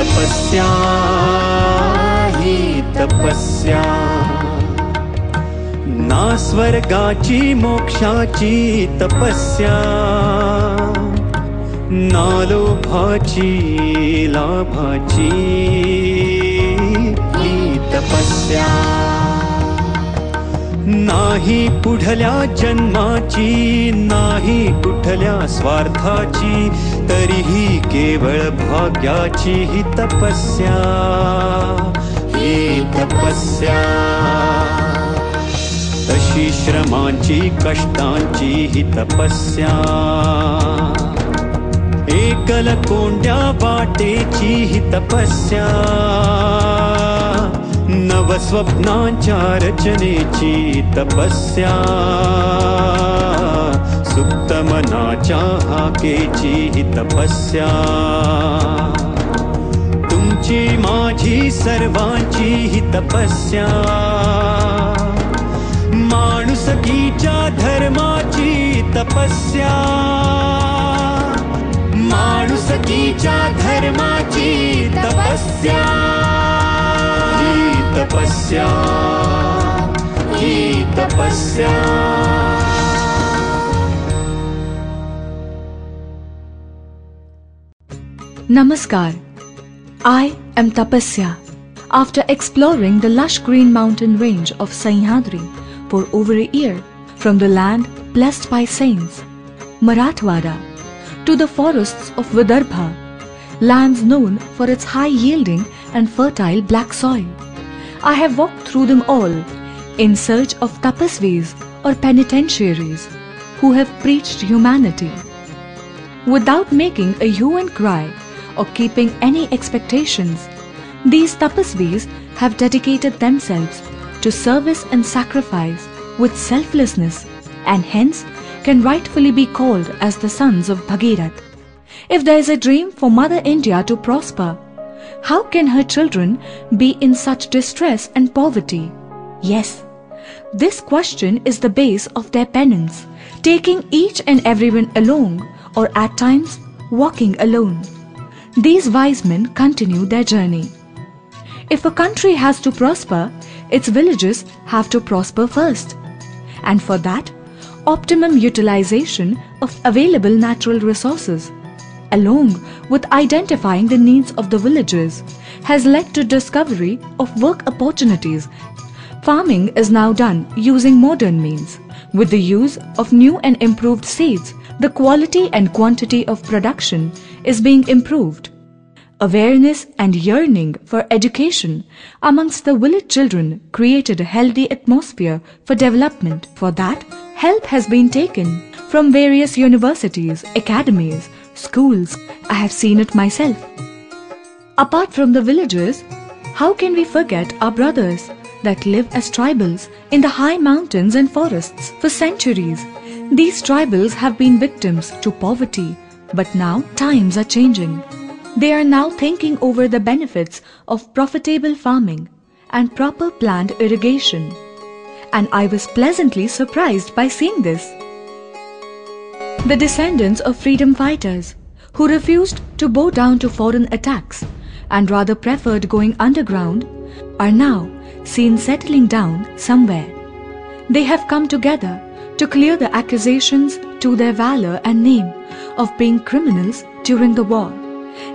तपस्या ही तपस्या, ना स्वर्गाची मोक्षाची तपस्या, ना लोभाची लाभाची ही तपस्या, नाही पुढल्या जन्माची, नाही कुठल्या स्वार्थाची, तरीही केवळ भाग्याची ही तपस्या, ही तपस्या, तशी श्रमांची कष्टांची ही तपस्या, एकल कोंड्या वाटेची ही तपस्या, नवस्वप्नांच्या रचनेची तपस्या, सुप्त मनाच्या हाकेची ही तपस्या, तुमची माझी सर्वांची ही तपस्या, माणुसकीच्या धर्माची तपस्या, माणुसकीच्या धर्माची तपस्या, ही तपस्या, ही तपस्या. Namaskar. I am Tapasya. After exploring the lush green mountain range of Sahyadri for over a year, from the land blessed by saints, Marathwada, to the forests of Vidarbha, lands known for its high-yielding and fertile black soil, I have walked through them all in search of tapasvis or penitentiaries who have preached humanity. Without making a hue and cry or keeping any expectations, these tapasvis have dedicated themselves to service and sacrifice with selflessness, and hence can rightfully be called as the sons of Bhagirath. If there is a dream for Mother India to prosper, how can her children be in such distress and poverty? Yes, this question is the base of their penance, taking each and everyone along, or at times walking alone. These wise men continue their journey. If a country has to prosper, its villages have to prosper first. And for that, optimum utilization of available natural resources, along with identifying the needs of the villagers, has led to discovery of work opportunities. Farming is now done using modern means. With the use of new and improved seeds, the quality and quantity of production is being improved. Awareness and yearning for education amongst the village children created a healthy atmosphere for development. For that, help has been taken from various universities, academies, schools. I have seen it myself. Apart from the villagers, how can we forget our brothers that live as tribals in the high mountains and forests for centuries? These tribals have been victims to poverty, but now times are changing. They are now thinking over the benefits of profitable farming and proper planned irrigation. And I was pleasantly surprised by seeing this. The descendants of freedom fighters who refused to bow down to foreign attacks and rather preferred going underground are now seen settling down somewhere. They have come together to clear the accusations to their valor and name of being criminals during the war.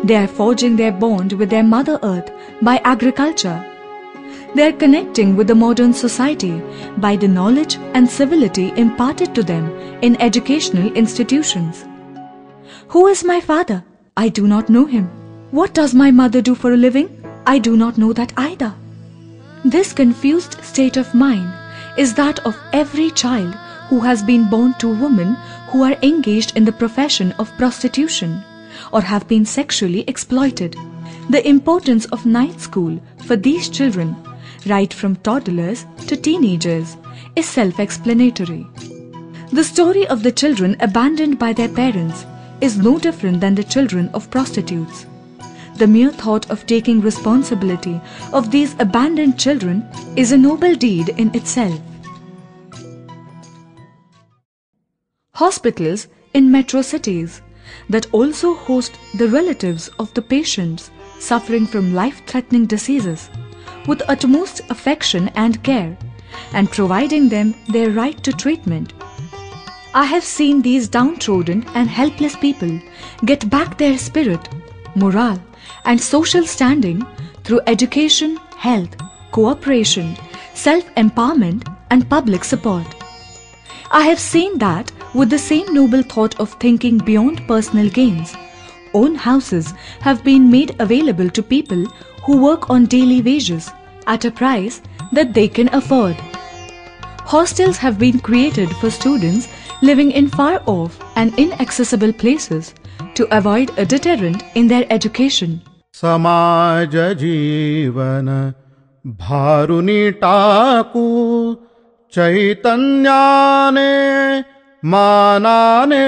They are forging their bond with their Mother Earth by agriculture. They are connecting with the modern society by the knowledge and civility imparted to them in educational institutions. Who is my father? I do not know him. What does my mother do for a living? I do not know that either. This confused state of mind is that of every child who has been born to women who are engaged in the profession of prostitution or have been sexually exploited. The importance of night school for these children, right from toddlers to teenagers, is self-explanatory. The story of the children abandoned by their parents is no different than the children of prostitutes. The mere thought of taking responsibility of these abandoned children is a noble deed in itself. Hospitals in metro cities that also host the relatives of the patients suffering from life-threatening diseases with utmost affection and care, and providing them their right to treatment. I have seen these downtrodden and helpless people get back their spirit, morale, and social standing through education, health, cooperation, self-empowerment, and public support. I have seen that with the same noble thought of thinking beyond personal gains, own houses have been made available to people who work on daily wages at a price that they can afford. Hostels have been created for students living in far-off and inaccessible places to avoid a deterrent in their education. समाज जीवन भारुनी टाकू चैतन्याने मानाने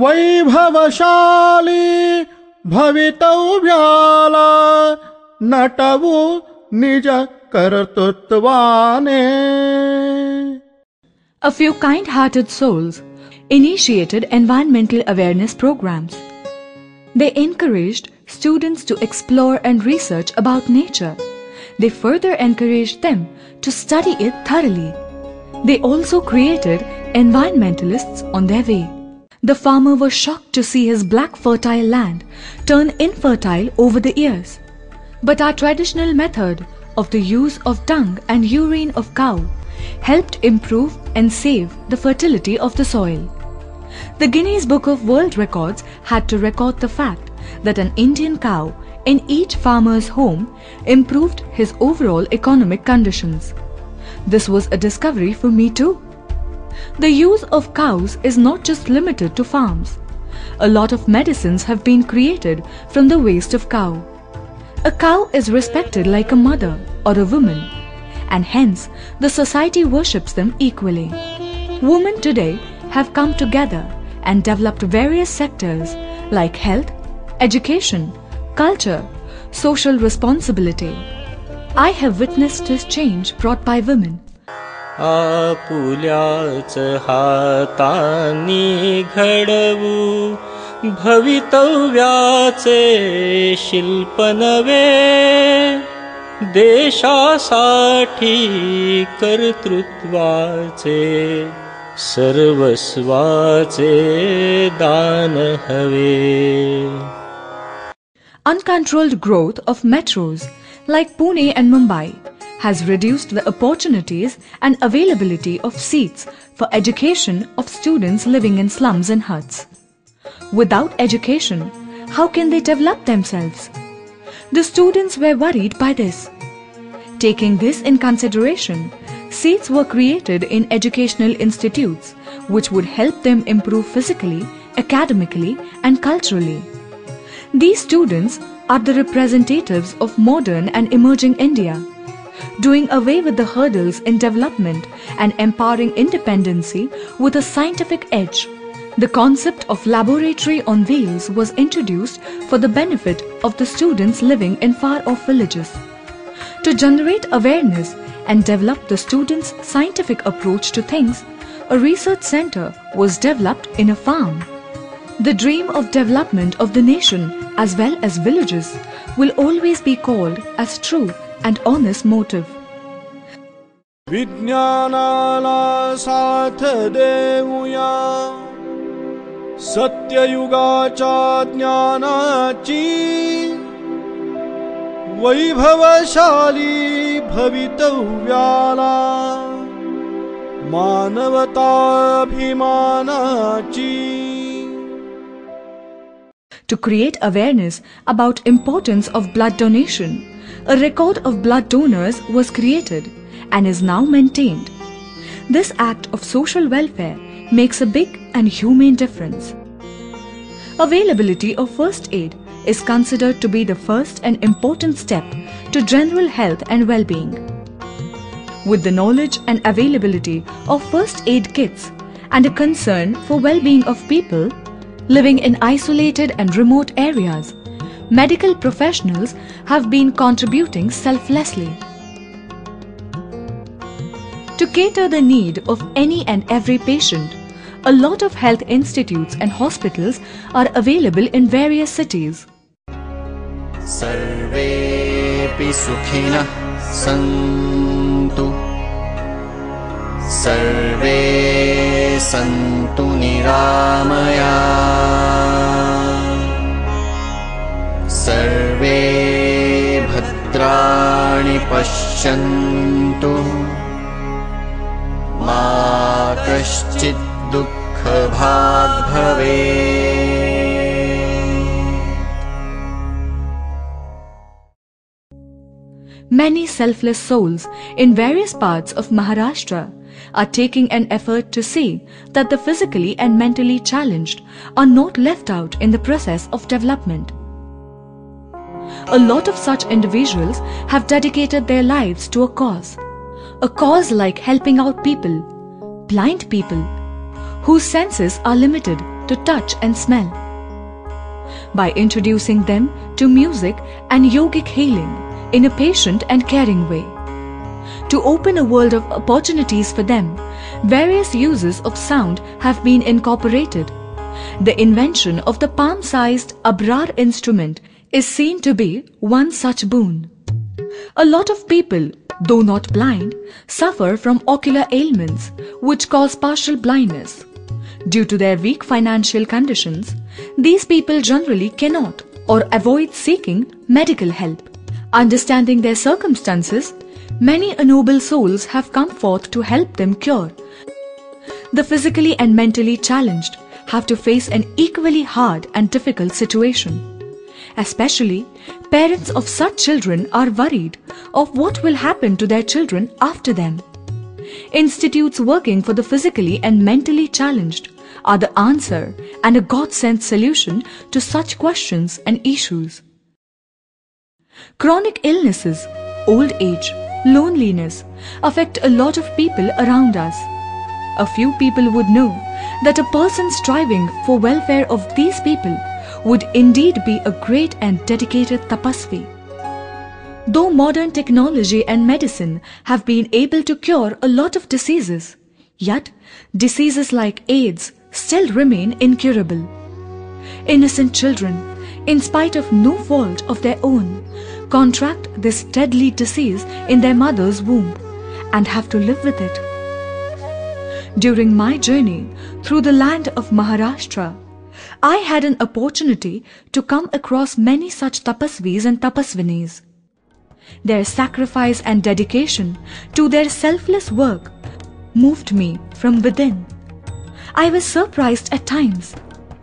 वैभवशाली भवितव्याला नटवु निज कर्तृत्वाने. A few kind-hearted souls initiated environmental awareness programs. They encouraged students to explore and research about nature. They further encouraged them to study it thoroughly. They also created environmentalists on their way. The farmer was shocked to see his black fertile land turn infertile over the years. But our traditional method of the use of dung and urine of cow helped improve and save the fertility of the soil. The Guinness Book of World Records had to record the fact that an Indian cow in each farmer's home improved his overall economic conditions. This was a discovery for me too. The use of cows is not just limited to farms. A lot of medicines have been created from the waste of cow. A cow is respected like a mother or a woman, and hence the society worships them equally. Women today have come together and developed various sectors like health, education, culture, social responsibility. I have witnessed this change brought by women. आपुल्याच हातांनी घडवू भवितव्याचे शिल्प नवे देशासाठी कर्तृत्वाचे सर्वस्वाचे दान हवे. Uncontrolled growth of metros like Pune and Mumbai has reduced the opportunities and availability of seats for education of students living in slums and huts. Without education, how can they develop themselves? The students were worried by this. Taking this in consideration, seats were created in educational institutes which would help them improve physically, academically, and culturally. These students are the representatives of modern and emerging India. Doing away with the hurdles in development and empowering independency with a scientific edge, the concept of laboratory on wheels was introduced for the benefit of the students living in far-off villages. To generate awareness and develop the students' scientific approach to things, a research center was developed in a farm. The dream of development of the nation as well as villages will always be called as true and honest motive. विज्ञानाला साथ देऊया सत्ययुगाच्या ज्ञानाची वैभवशाली भवितव्याला मानवताभिमानाची. To create awareness about importance of blood donation, a record of blood donors was created and is now maintained. This act of social welfare makes a big and humane difference. Availability of first aid is considered to be the first and important step to general health and well-being. With the knowledge and availability of first aid kits and a concern for well-being of people living in isolated and remote areas, medical professionals have been contributing selflessly. To cater the need of any and every patient, a lot of health institutes and hospitals are available in various cities. सर्वेऽपि सुखिनः सन्तु सर्वे सन्तु निरामयाः सर्वे भद्राणि पश्यन्तु मा कश्चित् दुःखभाग् भवेत्। Many selfless souls in various parts of Maharashtra are taking an effort to see that the physically and mentally challenged are not left out in the process of development. A lot of such individuals have dedicated their lives to a cause like helping out people, blind people, whose senses are limited to touch and smell. By introducing them to music and yogic healing in a patient and caring way, to open a world of opportunities for them, various uses of sound have been incorporated. The invention of the palm-sized Abrar instrument is seen to be one such boon. A lot of people, though not blind, suffer from ocular ailments which cause partial blindness. Due to their weak financial conditions, these people generally cannot or avoid seeking medical help. Understanding their circumstances, many noble souls have come forth to help them cure. The physically and mentally challenged have to face an equally hard and difficult situation. Especially, parents of such children are worried of what will happen to their children after them. Institutes working for the physically and mentally challenged are the answer and a God-sent solution to such questions and issues. Chronic illnesses, old age, loneliness affect a lot of people around us. A few people would know that a person striving for welfare of these people would indeed be a great and dedicated tapasvi. Though modern technology and medicine have been able to cure a lot of diseases, yet diseases like AIDS still remain incurable. Innocent children, in spite of no fault of their own, contract this deadly disease in their mother's womb and have to live with it. During my journey through the land of Maharashtra, I had an opportunity to come across many such tapasvis and tapasvinis. Their sacrifice and dedication to their selfless work moved me from within. I was surprised at times,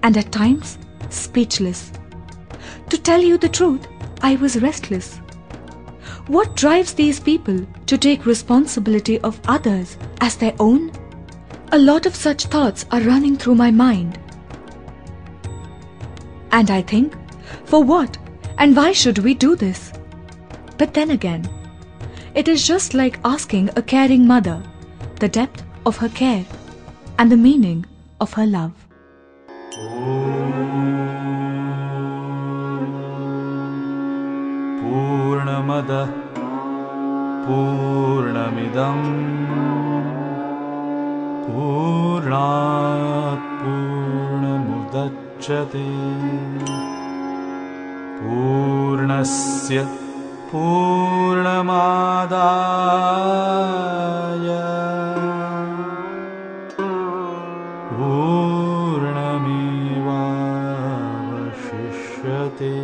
and at times speechless. To tell you the truth, I was restless. What drives these people to take responsibility of others as their own? A lot of such thoughts are running through my mind. And I think, for what and why should we do this? But then again, it is just like asking a caring mother the depth of her care and the meaning of her love. Purnamada Purnamidam Purnat Purnamudachyate Purnasya Purnamadaya Purnamevavashishyate.